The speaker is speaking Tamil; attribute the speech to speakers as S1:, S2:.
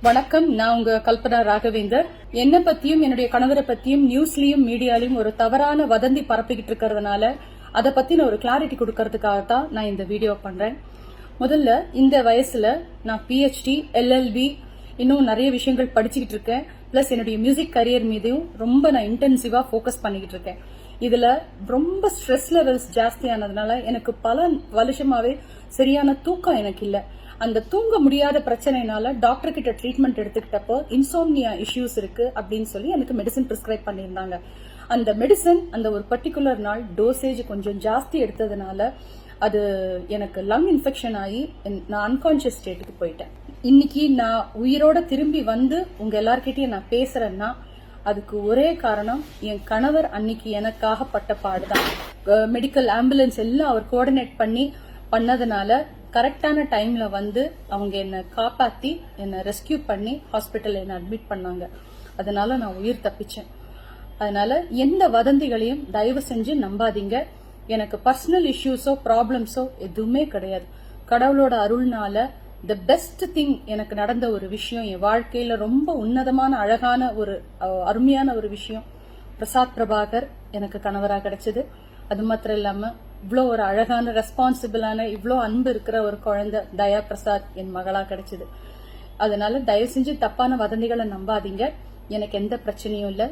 S1: வணக்கம். நான் உங்க கல்பனா ராகவேந்தர். என்ன பத்தியும் என்னுடைய கணவரை பத்தியும் நியூஸ்லயும் மீடியாலையும் ஒரு தவறான வதந்தி பரப்பிக்கிட்டு இருக்கிறதுனால அதை பத்தி நான் ஒரு கிளாரிட்டி கொடுக்கறதுக்காகத்தான் நான் இந்த வீடியோ பண்றேன். முதல்ல இந்த வயசுல நான் PhD, LLB இன்னும் நிறைய விஷயங்கள் படிச்சுக்கிட்டு இருக்கேன். பிளஸ் என்னுடைய மியூசிக் கரியர் மீதையும் ரொம்ப நான் இன்டென்சிவா போக்கஸ் பண்ணிக்கிட்டு இருக்கேன். இதுல ரொம்ப ஸ்ட்ரெஸ் லெவல்ஸ் ஜாஸ்தியானதுனால எனக்கு பல வருஷமாவே சரியான தூக்கம் எனக்கு இல்ல. அந்த தூங்க முடியாத பிரச்சனைனால டாக்டர் கிட்ட ட்ரீட்மெண்ட் எடுத்துக்கிட்டப்போ இன்சோம்னியா இஷ்யூஸ் இருக்கு அப்படின்னு சொல்லி எனக்கு மெடிசன் பிரிஸ்கிரைப் பண்ணியிருந்தாங்க. அந்த மெடிசன் அந்த ஒரு பர்டிகுலர் நாள் டோசேஜ் கொஞ்சம் ஜாஸ்தி எடுத்ததுனால அது எனக்கு லங் இன்ஃபெக்ஷன் ஆகி நான் அன்கான்சியஸ் ஸ்டேட்டுக்கு போயிட்டேன். இன்னைக்கு நான் உயிரோட திரும்பி வந்து உங்க எல்லார்கிட்டயும் நான் பேசுறேன்னா அதுக்கு ஒரே காரணம் என் கணவர் அன்னைக்கு எனக்காக பட்ட பாடுதான். மெடிக்கல் ஆம்புலன்ஸ் எல்லாம் அவர் கோஆர்டினேட் பண்ணதுனால கரெக்டான டைம்ல வந்து அவங்க என்ன காப்பாத்தி என்ன ரெஸ்கியூ பண்ணி ஹாஸ்பிட்டல் என்ன அட்மிட் பண்ணாங்க. அதனால நான் உயிர் தப்பிச்சேன். அதனால எந்த வதந்திகளையும் தயவு செஞ்சு நம்பாதீங்க. எனக்கு பர்சனல் இஷ்யூஸோ ப்ராப்ளம்ஸோ எதுவுமே கிடையாது. கடவுளோட அருள்னால தி பெஸ்ட் திங் எனக்கு நடந்த ஒரு விஷயம், என் வாழ்க்கையில ரொம்ப உன்னதமான அழகான ஒரு அருமையான ஒரு விஷயம், பிரசாத் பிரபாகர் எனக்கு கணவராக கிடைச்சது. அது மாத்திரம் இல்லாம இவ்வளோ ஒரு அழகான ரெஸ்பான்சிபிளான இவ்வளோ அன்பு இருக்கிற ஒரு குழந்தை தயா பிரசாத் என் மகளா கிடைச்சது. அதனால தயவு செஞ்சு தப்பான வதந்திகளை நம்பாதீங்க. எனக்கு எந்த பிரச்சனையும் இல்லை.